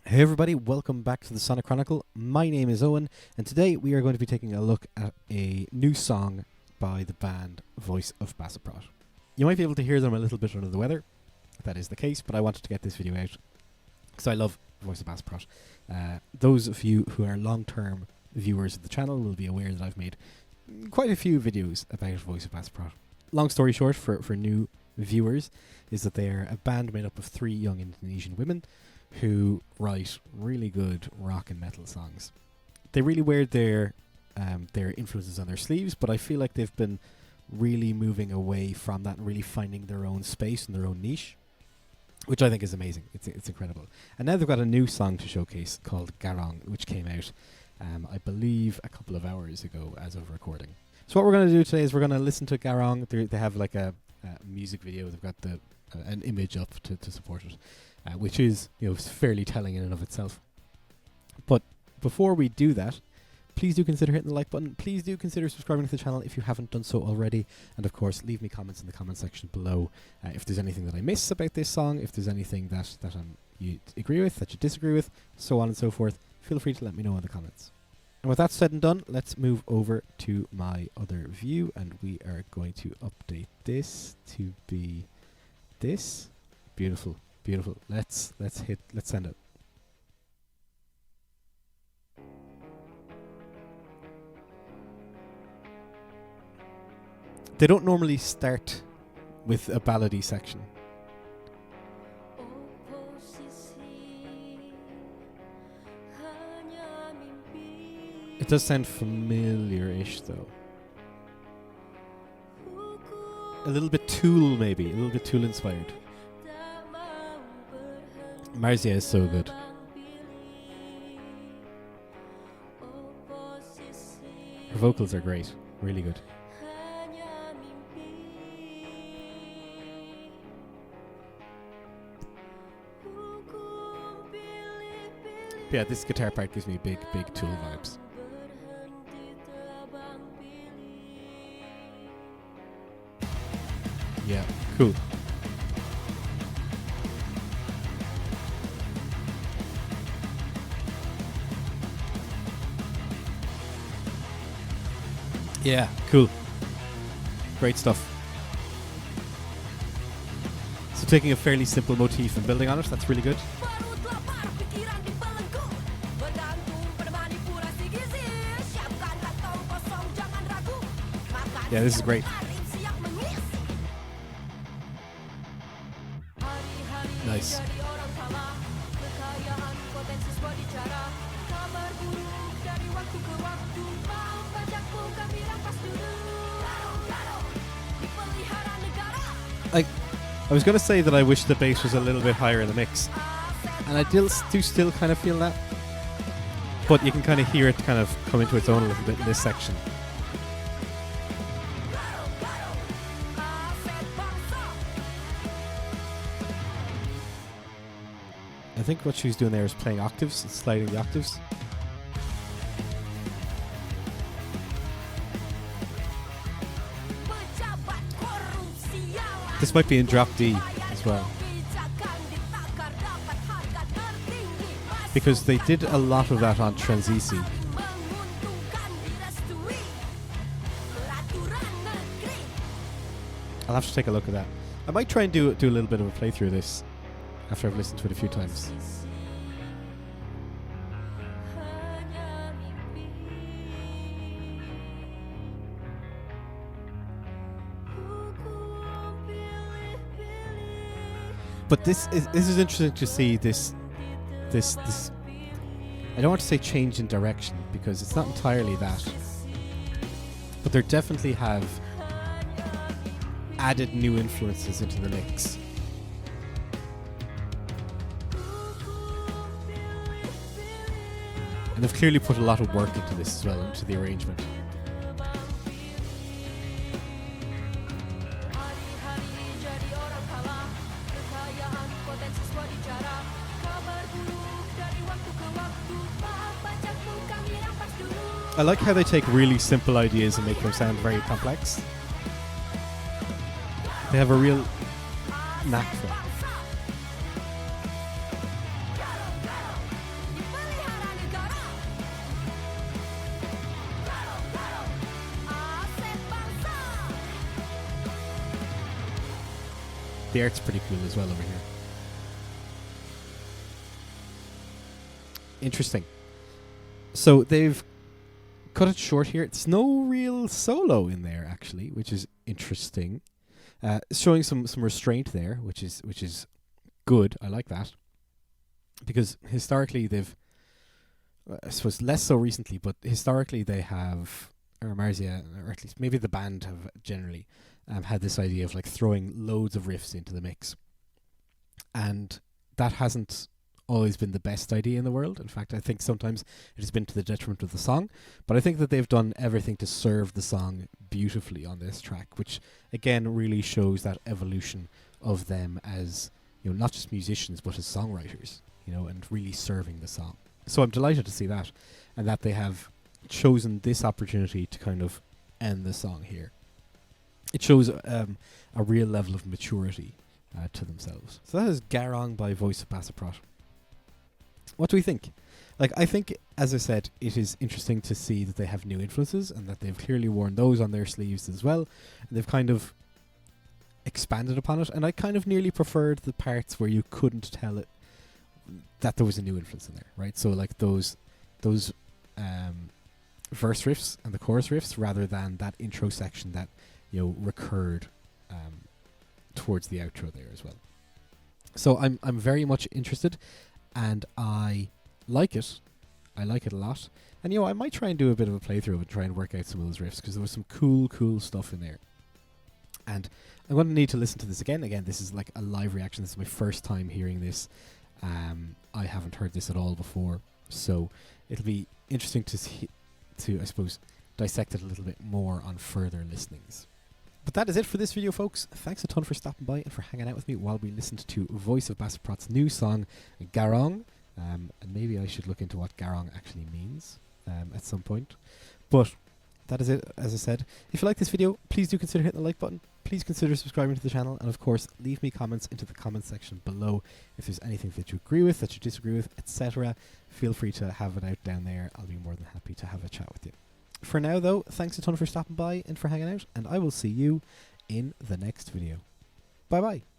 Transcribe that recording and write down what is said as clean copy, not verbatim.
Hey everybody, welcome back to the Sonic Chronicle. My name is Owen, and today we are going to be taking a look at a new song by the band Voice of Baceprot. You might be able to hear them a little bit under the weather, if that is the case, but I wanted to get this video out because I love Voice of Baceprot. Those of you who are long-term viewers of the channel will be aware that I've made quite a few videos about Voice of Baceprot. Long story short, for new viewers, is that they are a band made up of 3 young Indonesian women who write really good rock and metal songs. They really wear their influences on their sleeves, but I feel like they've been really moving away from that and really finding their own space and their own niche, which I think is amazing. It's incredible. And now they've got a new song to showcase called Garong, which came out, I believe, a couple of hours ago as of recording. So what we're going to do today is we're going to listen to Garong. They have like a music video. They've got an image up to support it. Which is, fairly telling in and of itself. But before we do that, please do consider hitting the like button. Please do consider subscribing to the channel if you haven't done so already. And of course, leave me comments in the comment section below. If there's anything that I miss about this song, if there's anything that you agree with, that you disagree with, so on and so forth, feel free to let me know in the comments. And with that said and done, let's move over to my other view, and we are going to update this to be this. Beautiful. Beautiful. Let's send it. They don't normally start with a ballady section. It does sound familiar-ish though. A little bit Tool maybe, a little bit Tool inspired. Marzia is so good. Her vocals are great, really good. But yeah, this guitar part gives me big Tool vibes. Yeah, cool. Yeah, cool. Great stuff. So taking a fairly simple motif and building on it, that's really good. Yeah, this is great. Nice. I was going to say that I wish the bass was a little bit higher in the mix, and I do still kind of feel that, but you can kind of hear it kind of come into its own a little bit in this section. I think what she's doing there is playing octaves and sliding the octaves. This might be in drop D as well, because they did a lot of that on Transisi. I'll have to take a look at that. I might try and do a little bit of a playthrough of this after I've listened to it a few times. But this is interesting to see this. I don't want to say change in direction because it's not entirely that, but they definitely have added new influences into the mix. And they've clearly put a lot of work into this as well, into the arrangement. I like how they take really simple ideas and make them sound very complex. They have a real knack for it. The art's pretty cool as well over here. Interesting. So they've cut it short here. It's no real solo in there actually, which is interesting. Showing some restraint there, which is good. I like that, because historically they've, I suppose less so recently, but historically they have, or Marzia, or at least maybe the band have generally had this idea of like throwing loads of riffs into the mix, and that hasn't always been the best idea in the world. In fact, I think sometimes it has been to the detriment of the song, but I think that they've done everything to serve the song beautifully on this track, which again really shows that evolution of them as, you know, not just musicians but as songwriters, you know, and really serving the song. So I'm delighted to see that, and that they have chosen this opportunity to kind of end the song here. It shows a real level of maturity to themselves. So that is Garong by Voice of Baceprot. What do we think? Like, I think, as I said, it is interesting to see that they have new influences and that they've clearly worn those on their sleeves as well. And they've kind of expanded upon it, and I kind of nearly preferred the parts where you couldn't tell it that there was a new influence in there, right? So like those verse riffs and the chorus riffs, rather than that intro section that, you know, recurred towards the outro there as well. So I'm very much interested, and I like it. I like it a lot. And, you know, I might try and do a bit of a playthrough and try and work out some of those riffs, because there was some cool stuff in there. And I'm going to need to listen to this again. Again, this is like a live reaction. This is my first time hearing this. I haven't heard this at all before, so it'll be interesting to I suppose, dissect it a little bit more on further listenings. But that is it for this video, folks. Thanks a ton for stopping by and for hanging out with me while we listened to Voice of Baceprot's new song, Garong. And maybe I should look into what Garong actually means at some point. But that is it, as I said. If you like this video, please do consider hitting the like button. Please consider subscribing to the channel. And of course, leave me comments into the comment section below if there's anything that you agree with, that you disagree with, etc. Feel free to have it out down there. I'll be more than happy to have a chat with you. For now, though, thanks a ton for stopping by and for hanging out, and I will see you in the next video. Bye-bye.